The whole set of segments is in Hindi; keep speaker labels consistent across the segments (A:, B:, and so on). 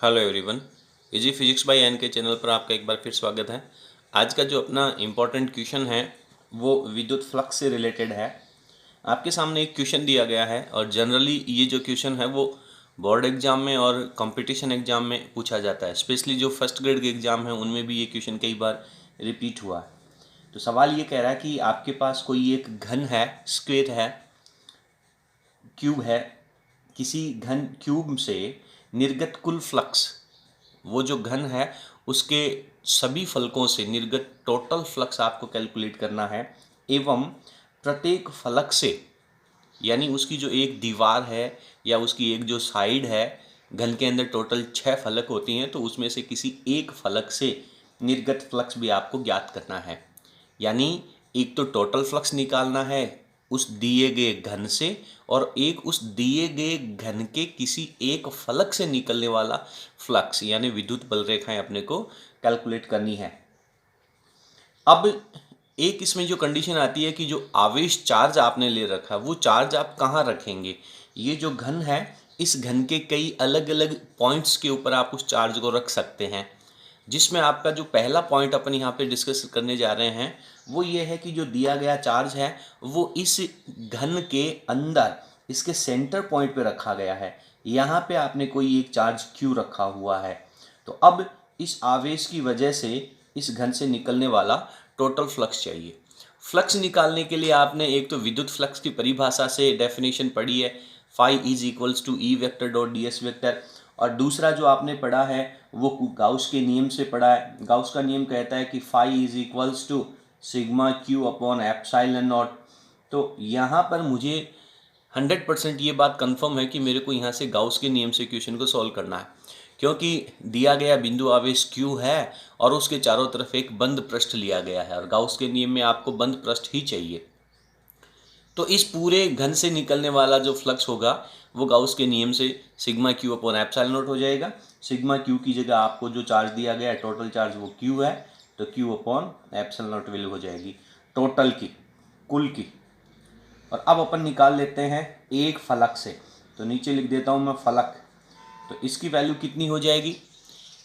A: Hello everyone, easy physics by N K channel पर आपका एक बार फिर स्वागत है। आज का जो अपना इम्पोर्टेंट क्वेश्चन है वो विद्युत फ्लक्स से रिलेटेड है। आपके सामने एक क्वेश्चन दिया गया है और जनरली ये जो क्वेश्चन है वो बोर्ड एग्जाम में और कंपटीशन एग्जाम में पूछा जाता है। स्पेशली जो फर्स्ट ग्रेड के एग्जाम है उनमें भी ये क्वेश्चन कई बार रिपीट हुआ है। तो सवाल ये कह रहा है कि आपके पास कोई एक घन है, स्क्वायर है, क्यूब है, किसी घन क्यूब से निर्गत कुल फ्लक्स, वो जो घन है उसके सभी फलकों से निर्गत टोटल फ्लक्स आपको कैलकुलेट करना है एवं प्रत्येक फलक से, यानी उसकी जो एक दीवार है या उसकी एक जो साइड है, घन के अंदर टोटल 6 फलक होती हैं, तो उसमें से किसी एक फलक से निर्गत फ्लक्स भी आपको ज्ञात करना है। यानी एक तो टोटल फ्लक्स निकालना है उस दिए गए घन से, और एक उस दिए गए घन के किसी एक फलक से निकलने वाला फ्लक्स यानी विद्युत बल रेखाएं अपने को कैलकुलेट करनी है। अब एक इसमें जो कंडीशन आती है कि जो आवेश चार्ज आपने ले रखा वो चार्ज आप कहाँ रखेंगे। ये जो घन है इस घन के कई अलग अलग पॉइंट्स के ऊपर आप उस चार्ज को रख सकते हैं, जिसमें आपका जो पहला पॉइंट अपन यहाँ पे डिस्कस करने जा रहे हैं वो ये है कि जो दिया गया चार्ज है वो इस घन के अंदर इसके सेंटर पॉइंट पे रखा गया है। यहाँ पे आपने कोई एक चार्ज क्यू रखा हुआ है। तो अब इस आवेश की वजह से इस घन से निकलने वाला टोटल फ्लक्स चाहिए। फ्लक्स निकालने के लिए आपने एक तो विद्युत फ्लक्स की परिभाषा से डेफिनेशन पढ़ी है, phi is equals to E vector dot D S vector, और दूसरा जो आपने पढ़ा है वो गाउस के नियम से पढ़ा है। गाउस का नियम कहता है कि phi is equals to sigma Q upon epsilon naught. तो यहाँ पर मुझे 100% ये बात कंफर्म है कि मेरे को यहाँ से गाउस के नियम से क्वेश्चन को सॉल्व करना है, क्योंकि दिया गया बिंदु आवेश क्यू है और उसके चारों तरफ एक बंद पृष्ठ लिया गया है, और गाउस के नियम में आपको बंद पृष्ठ ही चाहिए। तो इस पूरे घन से निकलने वाला जो फ्लक्स होगा वो गाउस के नियम से sigma Q upon epsilon not हो जाएगा। सिग्मा क्यू की जगह आपको जो चार्ज दिया गया है टोटल चार्ज वो क्यू है, तो Q upon epsilon not value हो जाएगी टोटल की, कुल की। और अब अपन निकाल लेते हैं एक फलक से, तो नीचे लिख देता हूँ मैं फलक। तो इसकी वैल्यू कितनी हो जाएगी,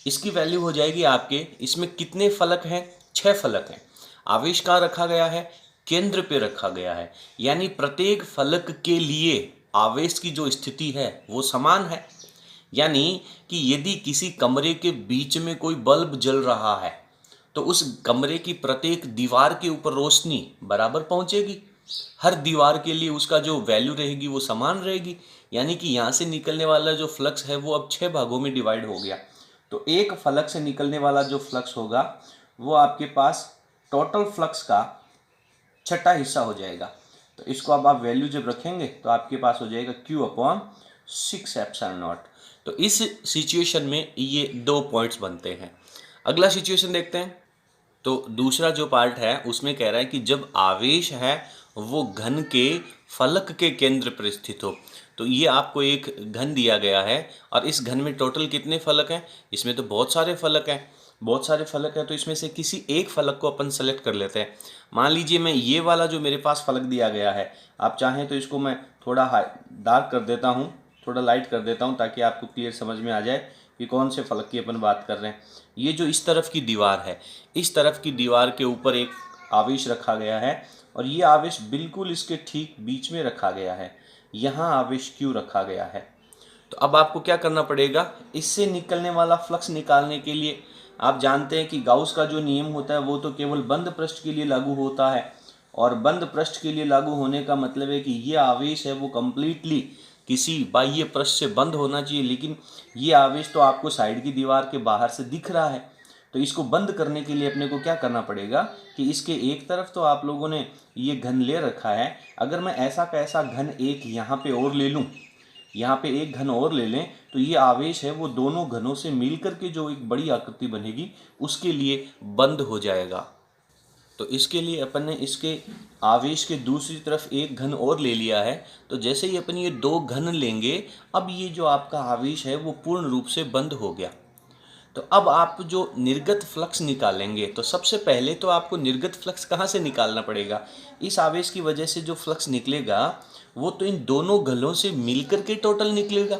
A: इसकी वैल्यू हो जाएगी आपके, इसमें कितने फलक हैं, 6 फलक हैं। आवेश कहाँ रखा गया है, केंद्र पे रखा गया है, यानी प्रत्येक फलक के लिए आवेश की जो स्थिति है वो समान है। यानी कि यदि किसी कमरे के बीच में कोई बल्ब जल रहा है तो उस कमरे की प्रत्येक दीवार के ऊपर रोशनी बराबर पहुंचेगी, हर दीवार के लिए उसका जो वैल्यू रहेगी वो समान रहेगी। यानी कि यहाँ से निकलने वाला जो फ्लक्स है वो अब 6 भागों में डिवाइड हो गया। तो एक फलक से निकलने वाला जो फ्लक्स होगा वो आपके पास टोटल फ्लक्स का 6ठा हिस्सा हो जाएगा। तो इसको अब आप वैल्यू जब रखेंगे तो आपके पास हो जाएगा Q अपॉन 6 एप्सिलॉन नॉट। तो इस सिचुएशन में ये 2 पॉइंट्स बनते हैं। अगला सिचुएशन देखते हैं। तो दूसरा जो पार्ट है उसमें कह रहा है कि जब आवेश है वो घन के फलक के केंद्र पर स्थित हो। तो ये आपको एक घन दिया गया है और इस घन में टोटल कितने फलक हैं, इसमें तो बहुत सारे फलक हैं, बहुत सारे फलक हैं। तो इसमें से किसी एक फलक को अपन सेलेक्ट कर लेते हैं। मान लीजिए मैं ये वाला जो मेरे पास फलक दिया गया है, आप चाहें तो इसको मैं थोड़ा डार्क कर देता हूँ, थोड़ा लाइट कर देता हूँ, ताकि आपको क्लियर समझ में आ जाए कि कौन से फलक की अपन बात कर रहे हैं। ये जो इस तरफ की दीवार है, इस तरफ की दीवार के ऊपर एक आवेश रखा गया है और ये आवेश बिल्कुल इसके ठीक बीच में रखा गया है। यहाँ आवेश क्यू रखा गया है। तो अब आपको क्या करना पड़ेगा, इससे निकलने वाला फ्लक्स निकालने के लिए आप जानते हैं कि गाउस का जो नियम होता है वो तो केवल बंद पृष्ठ के लिए लागू होता है, और बंद पृष्ठ के लिए लागू होने का मतलब है कि ये आवेश है वो कम्प्लीटली किसी बाह्य पृष्ठ से बंद होना चाहिए। लेकिन ये आवेश तो आपको साइड की दीवार के बाहर से दिख रहा है। तो इसको बंद करने के लिए अपने को क्या करना पड़ेगा कि इसके एक तरफ तो आप लोगों ने ये घन ले रखा है, अगर मैं ऐसा का ऐसा घन एक यहाँ पे और ले लूँ, यहाँ पे एक घन और ले लें, तो ये आवेश है वो दोनों घनों से मिलकर के जो एक बड़ी आकृति बनेगी उसके लिए बंद हो जाएगा। तो इसके लिए अपन ने इसके आवेश के दूसरी तरफ एक घन और ले लिया है। तो जैसे ही अपन ये 2 घन लेंगे, अब ये जो आपका आवेश है वो पूर्ण रूप से बंद हो गया। तो अब आप जो निर्गत फ्लक्स निकालेंगे, तो सबसे पहले तो आपको निर्गत फ्लक्स कहाँ से निकालना पड़ेगा। इस आवेश की वजह से जो फ्लक्स निकलेगा वो तो इन दोनों घनों से मिलकर के टोटल निकलेगा,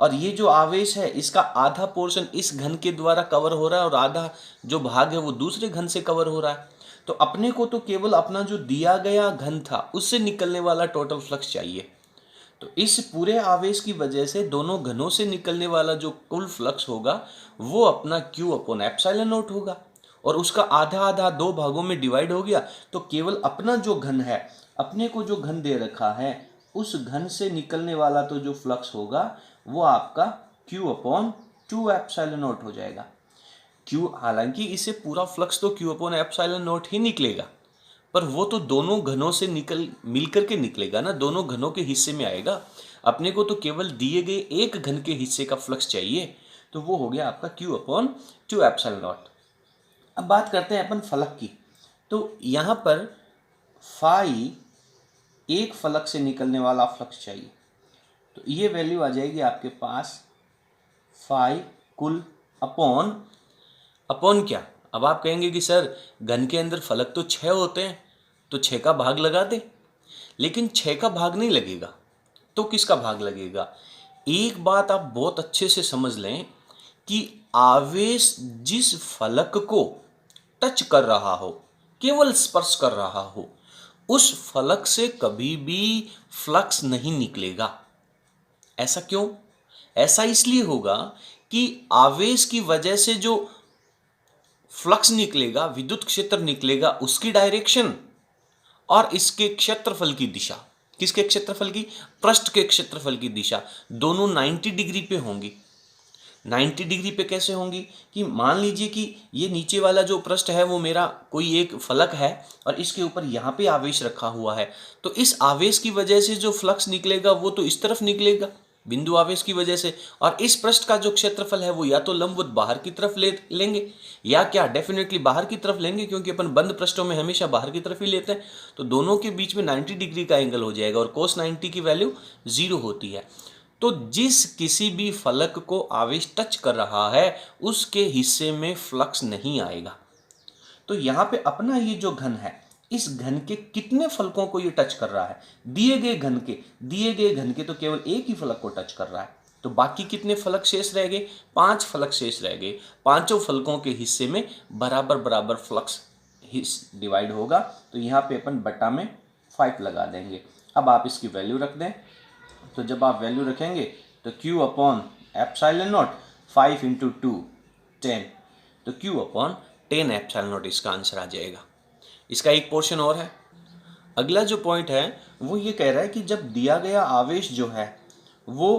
A: और ये जो आवेश है इसका आधा पोर्शन इस घन के द्वारा कवर हो रहा है और आधा जो भाग है वो दूसरे घन से कवर हो रहा है। तो अपने को तो केवल अपना जो दिया गया घन था उससे निकलने वाला टोटल फ्लक्स चाहिए। तो इस पूरे आवेश की वजह से दोनों घनों से निकलने वाला जो कुल फ्लक्स होगा वो अपना Q अपॉन एप्सिलॉन नॉट होगा, और उसका आधा आधा दो भागों में डिवाइड हो गया। तो केवल अपना जो घन है, अपने को जो घन दे रखा है, उस घन से निकलने वाला तो जो फ्लक्स होगा वो आपका Q अपॉन 2 एप्सिलॉन नॉट हो जाएगा। Q, हालांकि इसे पूरा फ्लक्स तो Q अपॉन एप्सिलॉन नॉट ही निकलेगा, पर वो तो दोनों घनों से मिलकर के निकलेगा ना, दोनों घनों के हिस्से में आएगा। अपने को तो केवल दिए गए एक घन के हिस्से का फ्लक्स चाहिए, तो वो हो गया आपका Q अपॉन 2 एप्सिलॉन नॉट। अब बात करते हैं अपन फलक की। तो यहाँ पर फाई एक फलक से निकलने वाला फ्लक्स चाहिए, तो ये वैल्यू आ जाएगी आपके पास फाई कुल अपॉन अपॉन क्या। अब आप कहेंगे कि सर घन के अंदर फलक तो 6 होते हैं, तो 6 का भाग लगा दे। लेकिन 6 का भाग नहीं लगेगा, तो किसका भाग लगेगा। एक बात आप बहुत अच्छे से समझ लें कि आवेश जिस फलक को टच कर रहा हो, केवल स्पर्श कर रहा हो, उस फलक से कभी भी फ्लक्स नहीं निकलेगा। ऐसा क्यों? ऐसा इसलिए होगा कि आवेश की वजह से जो फ्लक्स निकलेगा, विद्युत क्षेत्र निकलेगा, उसकी डायरेक्शन और इसके क्षेत्रफल की दिशा, किसके क्षेत्रफल की, पृष्ठ के क्षेत्रफल की दिशा, दोनों 90 डिग्री पे होंगी। 90 डिग्री पे कैसे होंगी कि मान लीजिए कि ये नीचे वाला जो पृष्ठ है वो मेरा कोई एक फलक है और इसके ऊपर यहाँ पे आवेश रखा हुआ है, तो इस आवेश की वजह से जो फ्लक्स निकलेगा वो तो इस तरफ निकलेगा बिंदु आवेश की वजह से, और इस पृष्ठ का जो क्षेत्रफल है वो या तो लंबवत बाहर की तरफ लेंगे या क्या डेफिनेटली बाहर की तरफ लेंगे, क्योंकि अपन बंद पृष्ठों में हमेशा बाहर की तरफ ही लेते हैं। तो दोनों के बीच में 90 डिग्री का एंगल हो जाएगा और cos 90 की वैल्यू 0 होती है। तो जिस किसी भी फलक को आवेश टच कर रहा है उसके हिस्से में फ्लक्स नहीं आएगा। तो यहाँ पे अपना ये जो घन है, इस घन के कितने फलकों को ये टच कर रहा है, दिए गए घन के तो केवल एक ही फलक को टच कर रहा है। तो बाकी कितने फलक शेष रह गए, 5 फलक शेष रह गए। पांचों फलकों के हिस्से में बराबर बराबर फ्लक्स डिवाइड होगा। तो यहाँ पे अपन बटा में 5 लगा देंगे। अब आप इसकी वैल्यू रख दें, तो जब आप वैल्यू रखेंगे तो Q upon epsilon not 5 into 2 10, तो Q अपॉन 10 एप्सिलॉन नॉट इसका आंसर आ जाएगा। इसका एक पोर्शन और है। अगला जो पॉइंट है वो ये कह रहा है कि जब दिया गया आवेश जो है वो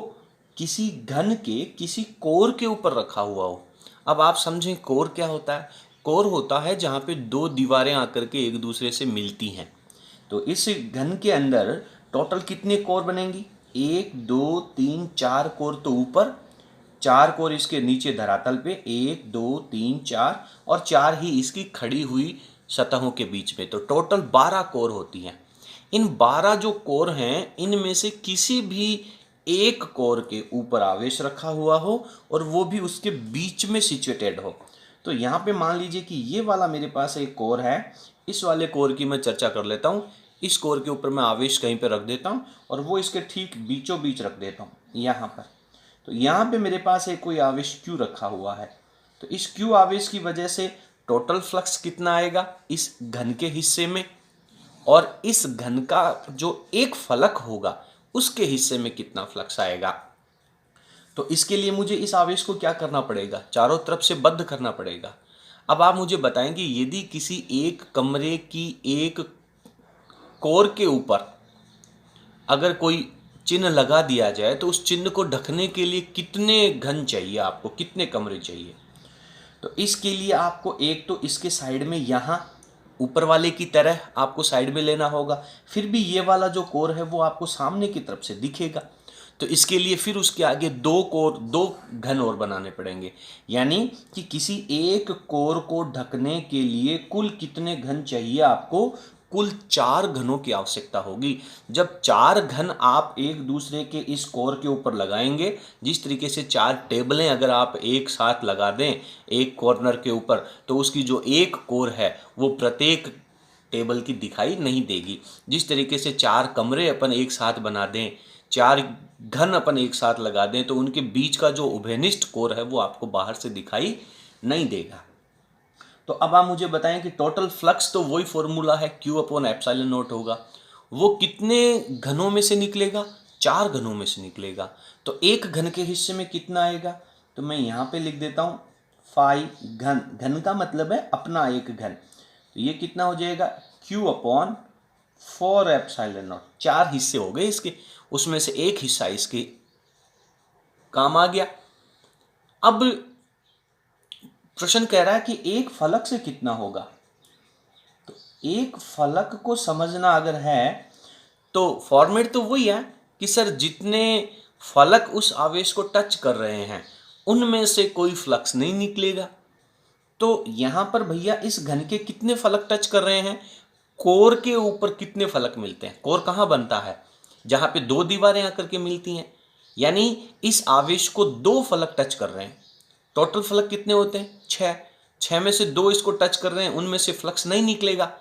A: किसी घन के किसी कोर के ऊपर रखा हुआ हो। अब आप समझें कोर क्या होता है। कोर होता है जहाँ पे दो दीवारें आकर के एक दूसरे से मिलती हैं। तो इस घन के अंदर टोटल कितने कोर बनेंगी, 1 2 3 4 कोर तो ऊपर, 4 कोर इसके नीचे धरातल पे, 1 2 3 4 और 4 ही इसकी खड़ी हुई सतहों के बीच में। तो टोटल 12 कोर होती हैं। इन 12 जो कोर हैं इनमें से किसी भी एक कोर के ऊपर आवेश रखा हुआ हो और वो भी उसके बीच में सिचुएटेड हो। तो यहाँ पे मान लीजिए कि ये वाला मेरे पास एक कोर है, इस वाले कोर की मैं चर्चा कर लेता हूँ। इस कोर के ऊपर मैं आवेश कहीं पे रख देता हूँ और वो इसके ठीक बीचों बीच रख देता हूँ यहाँ पर। तो यहाँ पे मेरे पास एक कोई आवेश Q रखा हुआ है। तो इस Q आवेश की वजह से टोटल फ्लक्स कितना आएगा इस घन के हिस्से में, और इस घन का जो एक फलक होगा उसके हिस्से में कितना फ्लक्स आएगा। तो इसके लिए मुझे इस आवेश को क्या करना पड़ेगा, चारों तरफ से बद्ध करना पड़ेगा। अब आप मुझे बताएंगे यदि किसी एक कमरे की एक कोर के ऊपर अगर कोई चिन्ह लगा दिया जाए तो उस चिन्ह को ढकने के लिए कितने घन चाहिए, आपको कितने कमरे चाहिए। तो इसके लिए आपको एक तो इसके साइड में यहाँ ऊपर वाले की तरह आपको साइड में लेना होगा, फिर भी ये वाला जो कोर है वो आपको सामने की तरफ से दिखेगा। तो इसके लिए फिर उसके आगे दो घन और बनाने पड़ेंगे, यानी कि किसी एक कोर को ढकने के लिए कुल कितने घन चाहिए आपको, कुल 4 घनों की आवश्यकता होगी। जब 4 घन आप एक दूसरे के इस कोर के ऊपर लगाएंगे, जिस तरीके से 4 टेबलें अगर आप एक साथ लगा दें एक कॉर्नर के ऊपर, तो उसकी जो एक कोर है वो प्रत्येक टेबल की दिखाई नहीं देगी। जिस तरीके से 4 कमरे अपन एक साथ बना दें, 4 घन अपन एक साथ लगा दें तो उनके बीच का जो उभयनिष्ठ कोर है वो आपको बाहर से दिखाई नहीं देगा। तो अब आप मुझे बताएं कि टोटल फ्लक्स तो वही फॉर्मूला है, Q/ε0 होगा। वो कितने घनों में से निकलेगा? 4 घनों में से निकलेगा। तो एक घन के हिस्से में कितना आएगा? तो मैं यहाँ पे लिख देता हूँ 5 घन। घन का मतलब है अपना एक घन। तो ये कितना हो जाएगा? Q/4ε0। 4 हिस्से हो गए इसके, उसमें से एक हिस्सा इसके काम आ गया। अब प्रश्न कह रहा है कि एक फलक से कितना होगा। तो एक फलक को समझना अगर है तो फॉर्मेट तो वही है कि सर जितने फलक उस आवेश को टच कर रहे हैं उनमें से कोई फ्लक्स नहीं निकलेगा। तो यहां पर भैया इस घन के कितने फलक टच कर रहे हैं, कोर के ऊपर कितने फलक मिलते हैं। कोर कहां बनता है? जहां पे 2 दीवारें आकर के मिलती हैं। यानी इस आवेश को 2 फलक टच कर रहे हैं। टोटल फलक कितने होते हैं? 6। 6 में से 2 इसको टच कर रहे हैं, उनमें से फ्लक्स नहीं निकलेगा।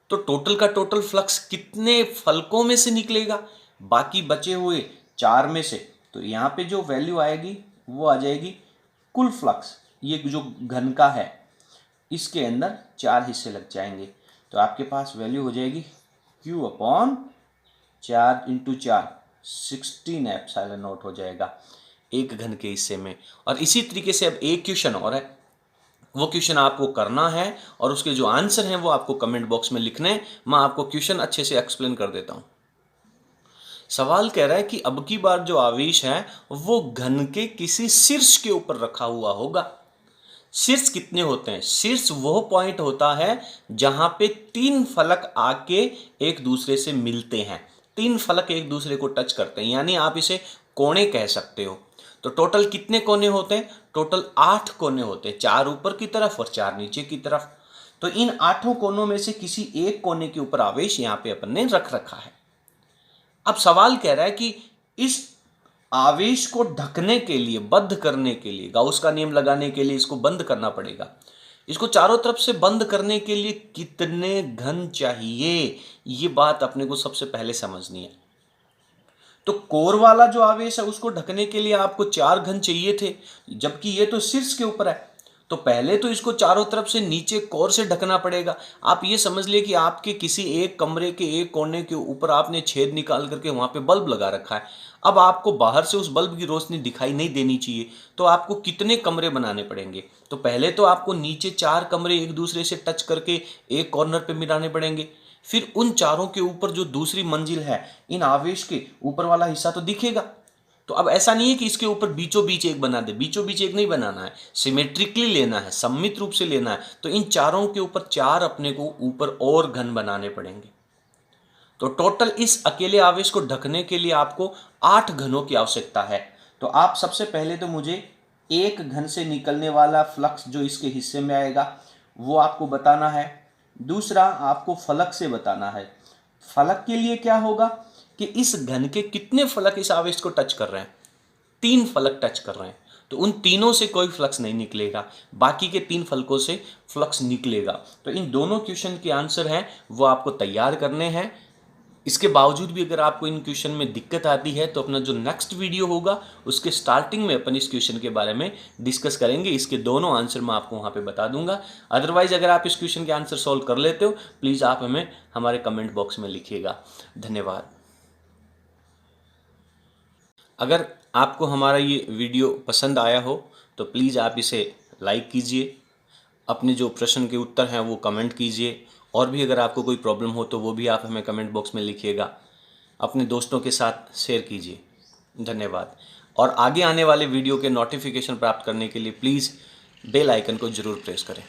A: तो टोटल का टोटल फ्लक्स कितने फलकों में से निकलेगा? बाकी बचे हुए 4 में से। तो यहाँ पे जो वैल्यू आएगी वो आ जाएगी कुल फ्लक्स। ये जो घन का है इसके अंदर 4 हिस्से लग जाएंगे। तो आपके पास वैल्यू हो जाएगी Q/4 × 4 16ε0 हो जाएगा एक घन के हिस्से में। और इसी तरीके से अब एक क्वेश्चन और है, वो क्वेश्चन आपको करना है और उसके जो आंसर हैं वो आपको कमेंट बॉक्स में लिखने हैं। मैं आपको क्वेश्चन अच्छे से एक्सप्लेन कर देता हूं। सवाल कह रहा है कि अब की बार जो आवेश है वो घन के किसी शीर्ष के ऊपर रखा हुआ होगा। शीर्ष कितने होते हैं? शीर्ष वो पॉइंट होता है जहां पे 3 फलक आके एक दूसरे से मिलते हैं। 3 फलक एक दूसरे को टच करते हैं, यानी आप इसे कोने कह सकते हो। तो टोटल कितने कोने होते हैं? टोटल 8 कोने होते हैं, 4 ऊपर की तरफ और 4 नीचे की तरफ। तो इन 8 कोनों में से किसी एक कोने के ऊपर आवेश यहां पे अपन ने रख रखा है। अब सवाल कह रहा है कि इस आवेश को ढकने के लिए, बंद करने के लिए, गाउस का नियम लगाने के लिए इसको बंद करना पड़ेगा। इसको चारों तरफ से बंद करने के लिए कितने घन चाहिए, ये बात अपने को सबसे पहले समझनी है। तो कोर वाला जो आवेश है उसको ढकने के लिए आपको 4 घन चाहिए थे, जबकि ये तो शीर्ष के ऊपर है। तो पहले तो इसको चारों तरफ से नीचे कोर से ढकना पड़ेगा। आप ये समझ लिए कि आपके किसी एक कमरे के एक कोने के ऊपर आपने छेद निकाल करके वहां पे बल्ब लगा रखा है। अब आपको बाहर से उस बल्ब की रोशनी दिखाई नहीं देनी चाहिए, तो आपको कितने कमरे बनाने पड़ेंगे? तो पहले तो आपको नीचे 4 कमरे एक दूसरे से टच करके एक कॉर्नर पे मिलाने पड़ेंगे। फिर उन चारों के ऊपर जो दूसरी मंजिल है, इन आवेश के ऊपर वाला हिस्सा तो दिखेगा। तो अब ऐसा नहीं है कि इसके ऊपर बीचों बीच एक बना दे, बीचों बीच एक नहीं बनाना है, सिमेट्रिकली लेना है, सममित रूप से लेना है। तो इन चारों के ऊपर 4 अपने को ऊपर और घन बनाने पड़ेंगे। तो टोटल इस अकेले आवेश को ढकने के लिए आपको 8 घनों की आवश्यकता है। तो आप सबसे पहले तो मुझे एक घन से निकलने वाला फ्लक्स जो इसके हिस्से में आएगा वो आपको बताना है। दूसरा आपको फलक से बताना है। फलक के लिए क्या होगा कि इस घन के कितने फलक इस आवेश को टच कर रहे हैं? 3 फलक टच कर रहे हैं। तो उन तीनों से कोई फ्लक्स नहीं निकलेगा, बाकी के 3 फलकों से फ्लक्स निकलेगा। तो इन दोनों क्वेश्चन के आंसर हैं वो आपको तैयार करने हैं। इसके बावजूद भी अगर आपको इन क्वेश्चन में दिक्कत आती है तो अपना जो नेक्स्ट वीडियो होगा उसके स्टार्टिंग में अपन इस क्वेश्चन के बारे में डिस्कस करेंगे। इसके दोनों आंसर मैं आपको वहाँ पे बता दूंगा। अदरवाइज अगर आप इस क्वेश्चन के आंसर सॉल्व कर लेते हो, प्लीज़ आप हमें हमारे कमेंट बॉक्स में लिखिएगा। धन्यवाद। अगर आपको हमारा ये वीडियो पसंद आया हो तो प्लीज़ आप इसे लाइक कीजिए, अपने जो प्रश्न के उत्तर हैं वो कमेंट कीजिए, और भी अगर आपको कोई प्रॉब्लम हो तो वो भी आप हमें कमेंट बॉक्स में लिखिएगा। अपने दोस्तों के साथ शेयर कीजिए। धन्यवाद। और आगे आने वाले वीडियो के नोटिफिकेशन प्राप्त करने के लिए प्लीज़ बेल आइकन को ज़रूर प्रेस करें।